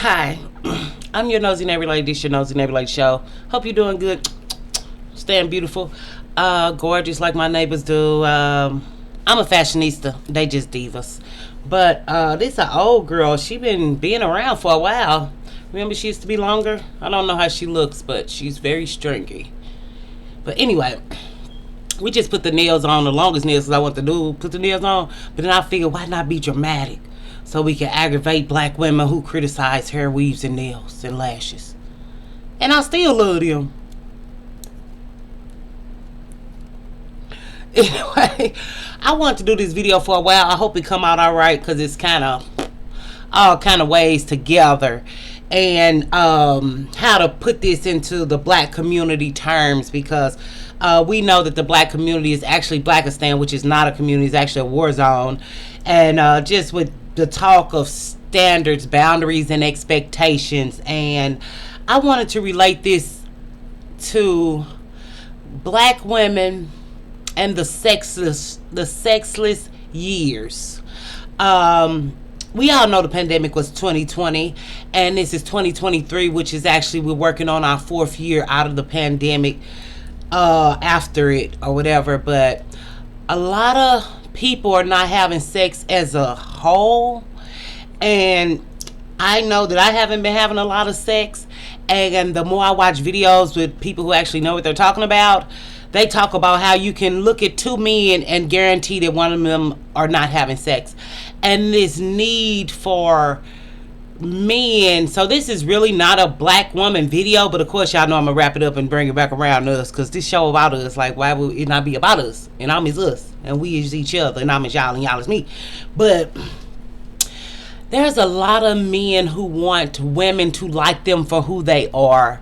Hi, I'm your nosy neighbor lady. This your nosy neighbor lady show. Hope you're doing good, staying beautiful, gorgeous like my neighbors do. I'm a fashionista. They just divas. But this an old girl. She been being around for a while. Remember, she used to be longer. I don't know how she looks, but she's very stringy. But anyway, we just put the nails on, the longest nails I want to do, put the nails on. But then I figured, why not be dramatic? So we can aggravate black women who criticize hair weaves and nails and lashes. And I still love them. Anyway, I want to do this video for a while. I hope it come out all right because it's kind of all kind of ways together. And how to put this into the black community terms, because we know that the black community is actually Blackistan, which is not a community, it's actually a war zone. And just with the talk of standards, boundaries, and expectations, and I wanted to relate this to black women and the sexless years. We all know the pandemic was 2020, and this is 2023, which is actually we're working on our 4th year out of the pandemic, after it or whatever. But a lot of people are not having sex as a whole, and I know that I haven't been having a lot of sex. And the more I watch videos with people who actually know what they're talking about, they talk about how you can look at 2 men and guarantee that one of them are not having sex. And this need for men. So this is really not a black woman video, but of course y'all know I'm gonna wrap it up and bring it back around to us, because this show about us. Like, why would it not be about us? And I'm is us, and we is each other, and I'm is y'all, and y'all is me. But there's a lot of men who want women to like them for who they are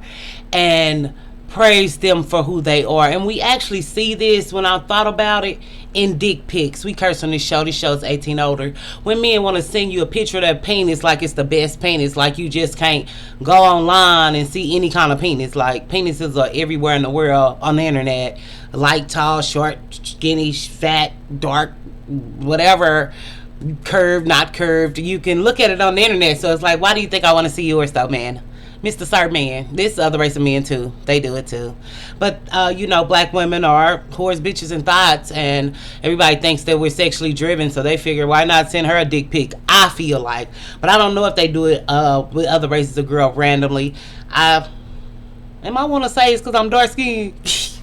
and praise them for who they are. And we actually see this, when I thought about it, in dick pics. We curse on this show. This show's 18 older. When men want to send you a picture of their penis like it's the best penis, like you just can't go online and see any kind of penis. Like, penises are everywhere in the world on the internet. Light, tall, short, skinny, fat, dark, whatever, curved, not curved. You can look at it on the internet. So it's like, why do you think I want to see yours though, man? Mr. Sir Man. This other race of men too. They do it too. But you know, black women are whores, bitches, and thoughts, and everybody thinks that we're sexually driven, so they figure, why not send her a dick pic? I feel like. But I don't know if they do it with other races of girl randomly. I want to say it's because I'm dark skinned. It's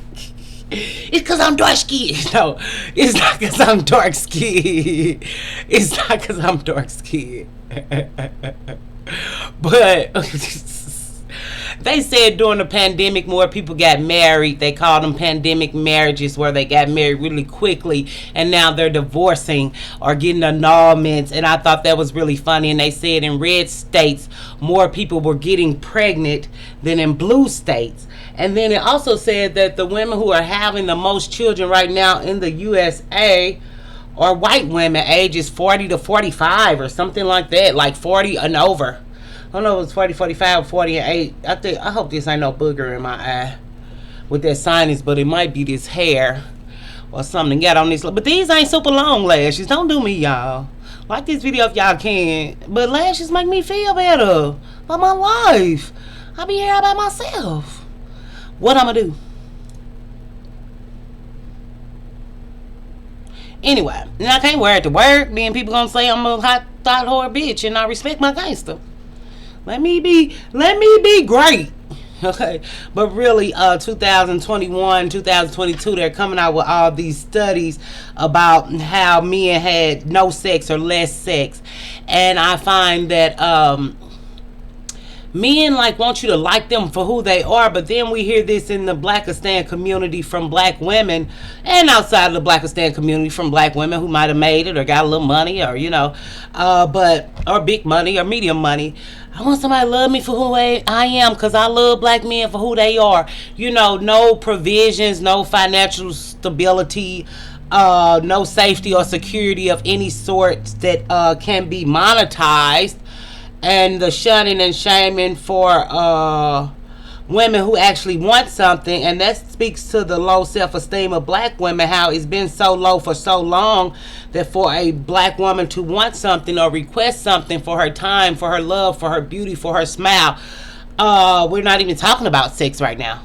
because I'm dark skinned. No, it's not because I'm dark skinned. It's not because I'm dark skinned. But they said during the pandemic more people got married. They called them pandemic marriages, where they got married really quickly and now they're divorcing or getting annulments. And I thought that was really funny. And they said in red states more people were getting pregnant than in blue states. And then it also said that the women who are having the most children right now in the USA are white women, ages 40 to 45 or something like that, like 40 and over. I don't know if it's 40, 45, 40 and 8. I hope this ain't no booger in my eye with that sinus, but it might be this hair or something got on this. But these ain't super long lashes. Don't do me, y'all. Like this video if y'all can. But lashes make me feel better about my life. I be here all by myself. What I'm gonna do? Anyway, and I can't wear it to work. Then people gonna say I'm a hot thought whore bitch, and I respect my gangster. Let me be great. Okay. But really, 2021, 2022, they're coming out with all these studies about how men had no sex or less sex. And I find that men want you to like them for who they are, but then we hear this in the Blackistan community from black women, and outside of the Blackistan community from black women who might have made it or got a little money, or or big money or medium money. I want somebody to love me for who I am, because I love black men for who they are. No provisions, no financial stability, no safety or security of any sort that can be monetized. And the shunning and shaming for women who actually want something, and that speaks to the low self-esteem of black women, how it's been so low for so long that for a black woman to want something or request something for her time, for her love, for her beauty, for her smile, we're not even talking about sex right now.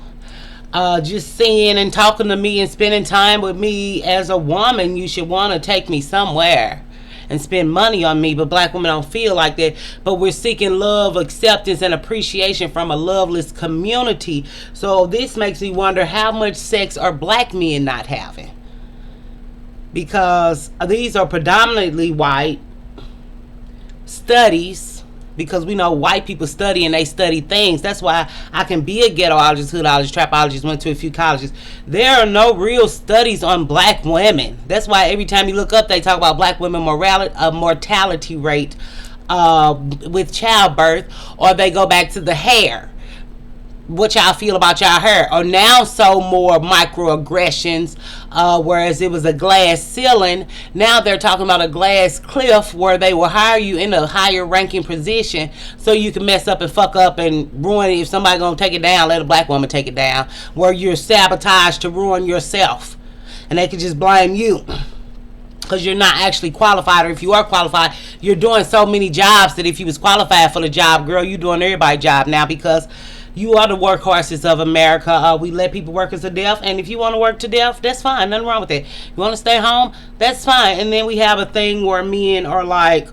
Just seeing and talking to me and spending time with me as a woman, you should want to take me somewhere and spend money on me, but black women don't feel like that. But we're seeking love, acceptance, and appreciation from a loveless community. So this makes me wonder, how much sex are black men not having? Because these are predominantly white studies, because we know white people study and they study things. That's why I can be a ghettoologist, hoodologist, trapologist, went to a few colleges. There are no real studies on black women. That's why every time you look up, they talk about black women mortality rate with childbirth, or they go back to the hair. What y'all feel about y'all hair? Or now so more microaggressions, whereas it was a glass ceiling, now they're talking about a glass cliff where they will hire you in a higher ranking position so you can mess up and fuck up and ruin it. If somebody gonna take it down, let a black woman take it down, where you're sabotaged to ruin yourself and they can just blame you because you're not actually qualified. Or if you are qualified, you're doing so many jobs that if you was qualified for the job, girl, you doing everybody's job now, because you are the workhorses of America. We let people work us to death, and if you want to work to death, that's fine. Nothing wrong with that. You want to stay home, that's fine. And then we have a thing where men are like,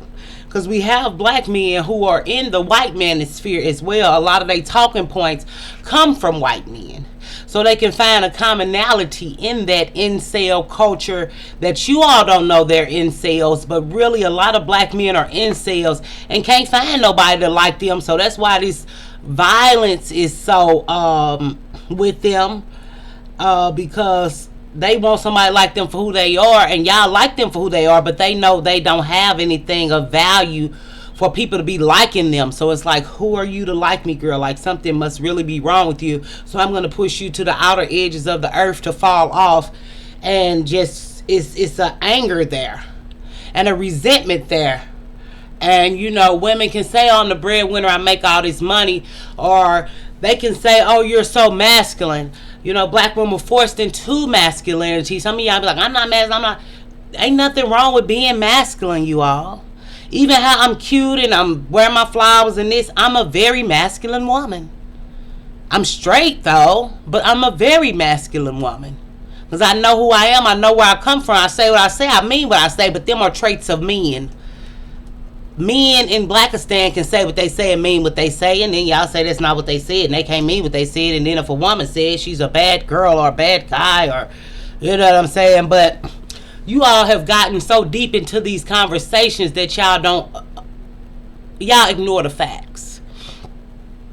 because we have black men who are in the white manosphere as well. A lot of their talking points come from white men, so they can find a commonality in that incel culture that you all don't know they're incels, but really a lot of black men are incels and can't find nobody to like them. So that's why this violence is so with them, because they want somebody like them for who they are, and y'all like them for who they are, but they know they don't have anything of value for people to be liking them. So it's like, who are you to like me, girl? Like, something must really be wrong with you. So I'm going to push you to the outer edges of the earth to fall off. And just it's an anger there and a resentment there. And you know, women can say, on the breadwinner, I make all this money, or they can say, oh, you're so masculine. You know, black women were forced into masculinity. Some of y'all be like, I'm not masculine. Ain't nothing wrong with being masculine, you all. Even how I'm cute and I'm wearing my flowers and this, I'm a very masculine woman. I'm straight though, but I'm a very masculine woman. Because I know who I am. I know where I come from. I say what I say. I mean what I say. But them are traits of men. Men in Blackistan can say what they say and mean what they say, and then y'all say that's not what they said, and they can't mean what they said. And then if a woman says she's a bad girl or a bad guy, or you know what I'm saying, but you all have gotten so deep into these conversations that y'all ignore the facts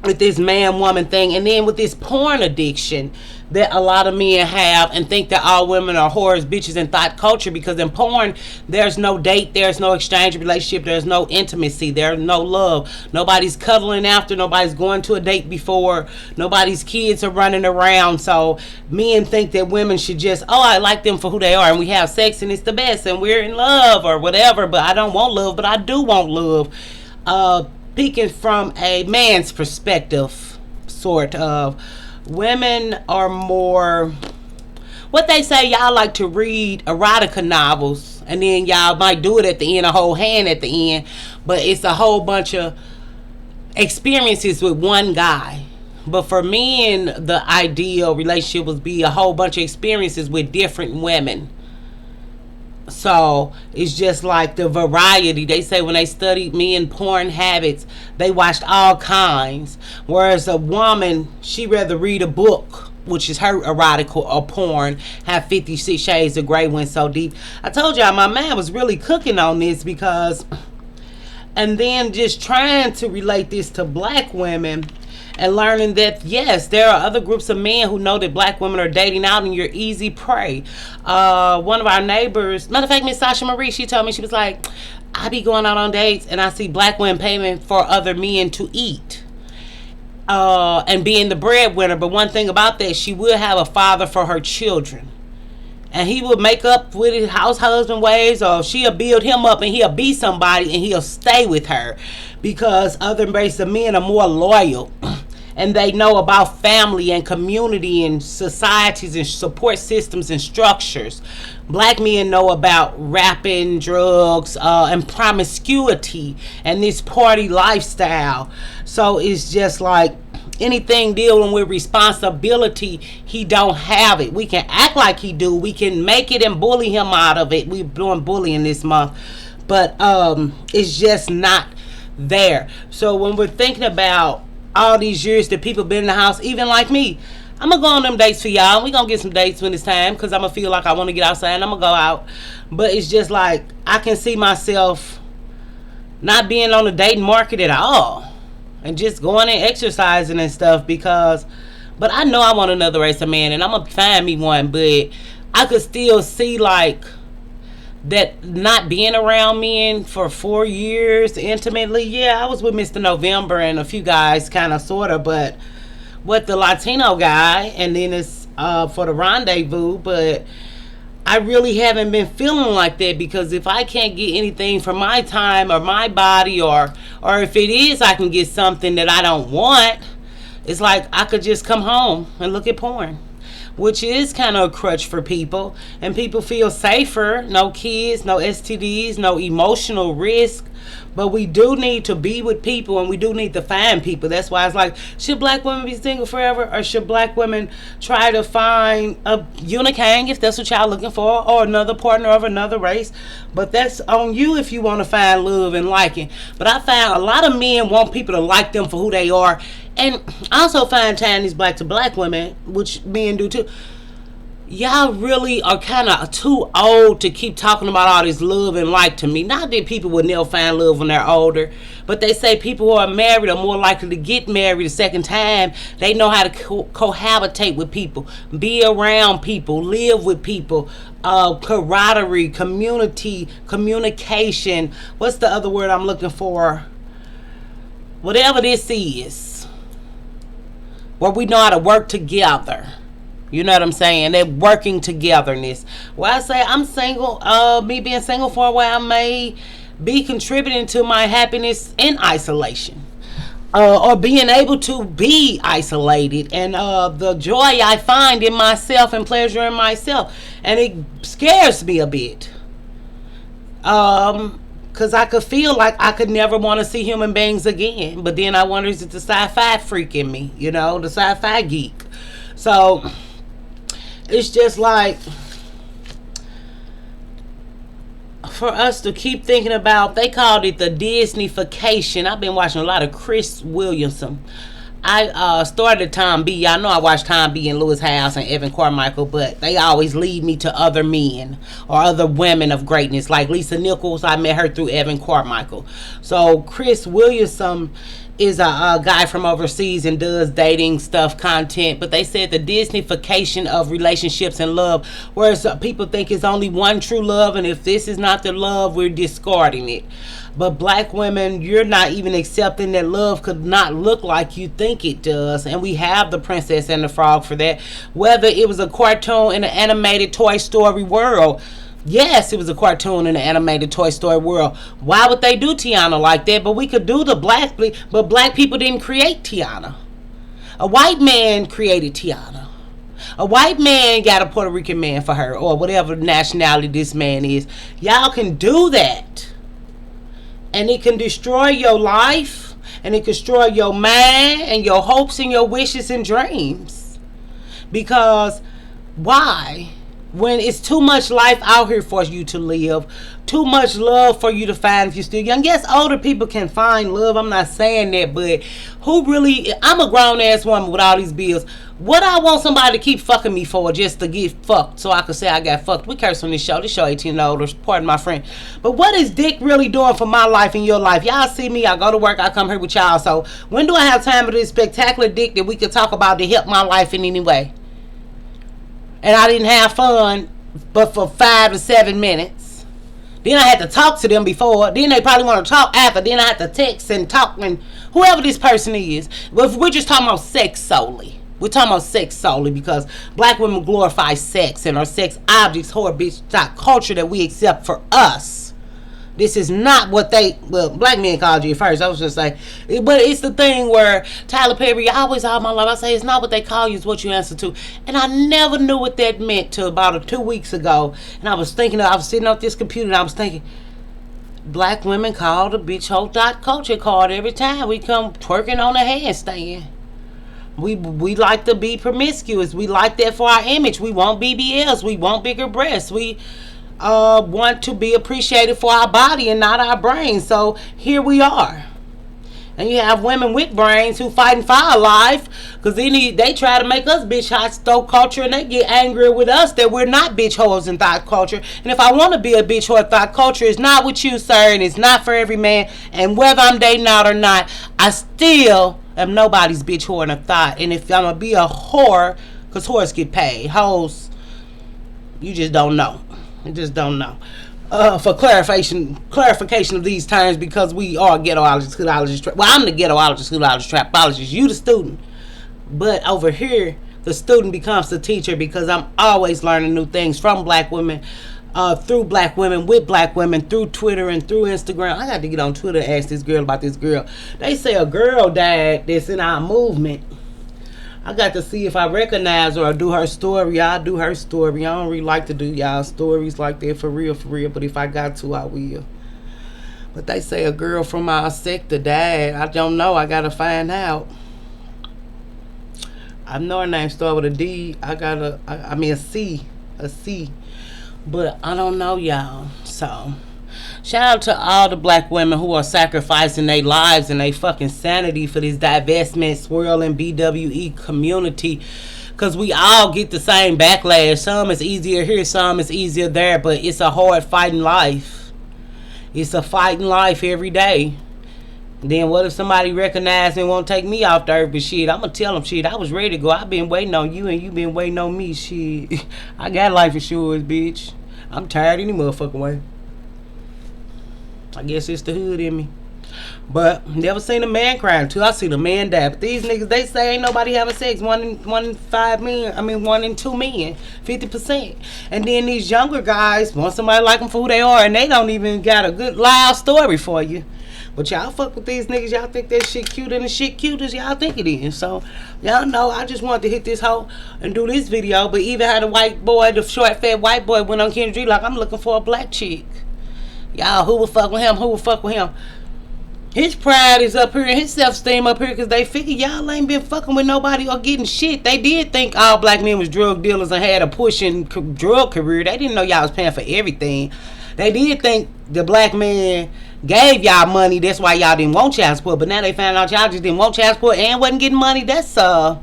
with this man-woman thing, and then with this porn addiction that a lot of men have, and think that all women are whores, bitches, and thought culture. Because in porn, there's no date, there's no exchange relationship, there's no intimacy, there's no love. Nobody's cuddling after, nobody's going to a date before, nobody's kids are running around. So men think that women should just, oh, I like them for who they are, and we have sex and it's the best and we're in love or whatever. But I don't want love, but I do want love. Speaking from a man's perspective, sort of, women are more, what they say, y'all like to read erotica novels, and then y'all might do it at the end, a whole hand at the end, but it's a whole bunch of experiences with one guy. But for men, the ideal relationship would be a whole bunch of experiences with different women. So it's just like the variety. They say when they studied men porn habits, they watched all kinds. Whereas a woman, she rather read a book, which is her erotica, or porn, have 56 Shades of Grey, went so deep. I told y'all my man was really cooking on this, because, and then just trying to relate this to black women, and learning that, yes, there are other groups of men who know that black women are dating out and you're easy prey. One of our neighbors, matter of fact, Miss Sasha Marie, she told me, she was like, I be going out on dates and I see black women paying for other men to eat. And being the breadwinner. But one thing about that, she will have a father for her children. And he will make up with his house husband ways, or she'll build him up and he'll be somebody and he'll stay with her. Because other race of men are more loyal and they know about family and community and societies and support systems and structures. Black men know about rapping, drugs, and promiscuity and this party lifestyle. So it's just like anything dealing with responsibility, he don't have it. We can act like he do. We can make it and bully him out of it. We're doing bullying this month. But it's just not there. So when we're thinking about all these years that people been in the house, even like me, I'm gonna go on them dates for y'all. We gonna get some dates when it's time, because I'm gonna feel like I want to get outside and I'm gonna go out. But it's just like I can see myself not being on the dating market at all, and just going and exercising and stuff, because but I know I want another race of man, and I'm gonna find me one. But I could still see like that not being around men for 4 years intimately. Yeah, I was with Mr. November and a few guys, kind of, sort of, but with the Latino guy, and then it's for the rendezvous. But I really haven't been feeling like that, because if I can't get anything for my time or my body, or if it is I can get something that I don't want, it's like I could just come home and look at porn, which is kind of a crutch for people, and people feel safer. No kids, no STDs, no emotional risk. But we do need to be with people, and we do need to find people. That's why it's like, should black women be single forever, or should black women try to find a unicang, if that's what y'all looking for, or another partner of another race? But that's on you if you want to find love and liking. But I found a lot of men want people to like them for who they are. And I also find Chinese black to black women, which men do too, y'all really are kind of too old to keep talking about all this love and like to me. Not that people will never find love when they're older, but they say people who are married are more likely to get married a second time. They know how to cohabitate with people, be around people, live with people, camaraderie, community, communication. What's the other word I'm looking for? Whatever this is, where we know how to work together. You know what I'm saying? That working togetherness. Well, I say I'm single. Me being single for a while may be contributing to my happiness in isolation, or being able to be isolated, and the joy I find in myself and pleasure in myself. And it scares me a bit, because I could feel like I could never want to see human beings again. But then I wonder, is it the sci-fi freak in me? You know, the sci-fi geek. So it's just like, for us to keep thinking about, they called it the Disneyfication. I've been watching a lot of Chris Williamson. I started Tom B. Y'all know I watched Tom B. and Lewis House and Evan Carmichael, but they always lead me to other men or other women of greatness. Like Lisa Nichols, I met her through Evan Carmichael. So Chris Williamson is a guy from overseas and does dating stuff, content. But they said the Disneyfication of relationships and love, whereas people think it's only one true love, and if this is not the love, we're discarding it. But black women, you're not even accepting that love could not look like you think it does. And we have the Princess and the Frog for that. Whether it was a cartoon in an animated Toy Story world. Yes, it was a cartoon in the animated Toy Story world. Why would they do Tiana like that? But we could do the but black people didn't create Tiana. A white man created Tiana. A white man got a Puerto Rican man for her, or whatever nationality this man is. Y'all can do that. And it can destroy your life, and it can destroy your mind and your hopes and your wishes and dreams. Because why? When it's too much life out here for you to live, too much love for you to find if you're still young. Yes, older people can find love. I'm not saying that, but who really? I'm a grown ass woman with all these bills. What I want somebody to keep fucking me for, just to get fucked so I can say I got fucked? We curse on this show. This show 18 and older. Pardon my friend. But what is dick really doing for my life and your life? Y'all see me. I go to work. I come here with y'all. So when do I have time for this spectacular dick that we could talk about to help my life in any way? And I didn't have fun but for 5 to 7 minutes. Then I had to talk to them before. Then they probably want to talk after. Then I had to text and talk, and whoever this person is. But if we're just talking about sex solely. We're talking about sex solely because black women glorify sex and are sex objects, whore, bitch, culture that we accept for us. This is not what they, well, black men called you at first. I was just like, but it's the thing where Tyler Perry, always all my life, I say, it's not what they call you, it's what you answer to. And I never knew what that meant till about 2 weeks ago. And I was thinking, I was sitting at this computer and I was thinking, black women call the bitch hoe culture card every time we come twerking on a handstand. We like to be promiscuous. We like that for our image. We want BBLs. We want bigger breasts. We want to be appreciated for our body and not our brain. So here we are. And you have women with brains who fighting for our life because they try to make us bitch hot stove culture, and they get angry with us that we're not bitch hoes in thought culture. And if I want to be a bitch whore in thought culture, it's not with you, sir, and it's not for every man. And whether I'm dating out or not, I still am nobody's bitch whore in a thought. And if I'm gonna be a whore, because whores get paid, hoes, you just don't know. You just don't know. For clarification of these terms, because we are ghettoologist, hoodologist. Well, I'm the ghettoologist, hoodologist, trapologist. You the student, but over here, the student becomes the teacher because I'm always learning new things from black women, through black women, with black women, through Twitter and through Instagram. I got to get on Twitter and ask this girl about this girl. They say a girl died that's in our movement. I got to see if I recognize her or do her story. I'll do her story. I don't really like to do y'all stories like that for real. But if I got to, I will. But they say a girl from our sector died. I don't know. I got to find out. I know her name starts with a D. I mean a C. A C. But I don't know, y'all. So shout out to all the black women who are sacrificing their lives and their fucking sanity for this divestment, swirling BWE community. Because we all get the same backlash. Some is easier here, some is easier there. But it's a hard fighting life. It's a fighting life every day. Then what if somebody recognizes and won't take me off the earth? But shit, I'm going to tell them, shit, I was ready to go. I've been waiting on you and you been waiting on me. Shit, I got life insurance, bitch. I'm tired any motherfucking way. I guess it's the hood in me. But never seen a man cry until I seen a man die. But these niggas, they say ain't nobody having sex. One in 5 men. I mean, 1 in 2 men. 50%. And then these younger guys want somebody like them for who they are, and they don't even got a good loud story for you. But y'all fuck with these niggas. Y'all think that shit cute and the shit cute as y'all think it is. So y'all know I just wanted to hit this hoe and do this video. But even how the white boy, the short fat white boy, went on Kendrick like, I'm looking for a black chick. Y'all, who would fuck with him? Who would fuck with him? His pride is up here and his self-esteem up here because they figure y'all ain't been fucking with nobody or getting shit. They did think all black men was drug dealers and had a pushing drug career. They didn't know y'all was paying for everything. They did think the black man gave y'all money. That's why y'all didn't want child support. But now they found out y'all just didn't want child support and wasn't getting money. That's a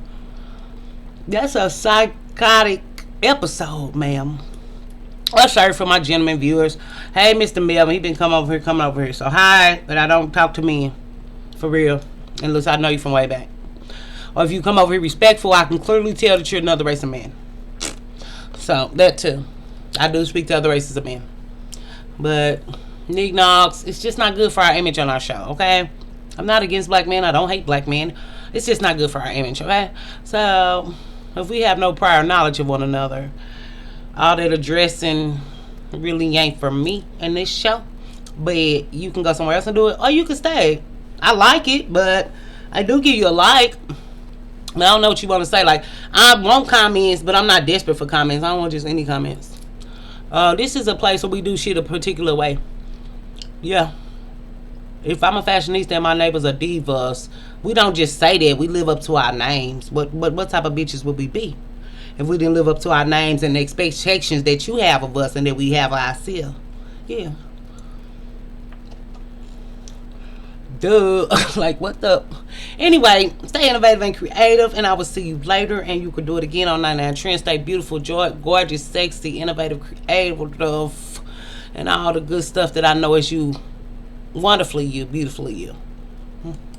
psychotic episode, ma'am. I'm sorry for my gentleman viewers. Hey, Mr. Melvin, he been coming over here. So hi, but I don't talk to men, for real, unless I know you from way back. Or if you come over here respectful, I can clearly tell that you're another race of men. So that too, I do speak to other races of men. But Nignogs, it's just not good for our image on our show. Okay, I'm not against black men. I don't hate black men. It's just not good for our image. Okay, so if we have no prior knowledge of one another, all that addressing really ain't for me in this show. But you can go somewhere else and do it, or you can stay. I like it, but I do give you a like. But I don't know what you want to say. Like, I want comments, but I'm not desperate for comments. I don't want just any comments. This is a place where we do shit a particular way. Yeah. If I'm a fashionista and my neighbors are divas, we don't just say that. We live up to our names. What type of bitches would we be if we didn't live up to our names and the expectations that you have of us and that we have of ourselves? Yeah. Duh. Like, what the? Anyway, stay innovative and creative, and I will see you later. And you can do it again on 99 Trend. Stay beautiful, joy, gorgeous, sexy, innovative, creative, and all the good stuff that I know is you. Wonderfully you, beautifully you.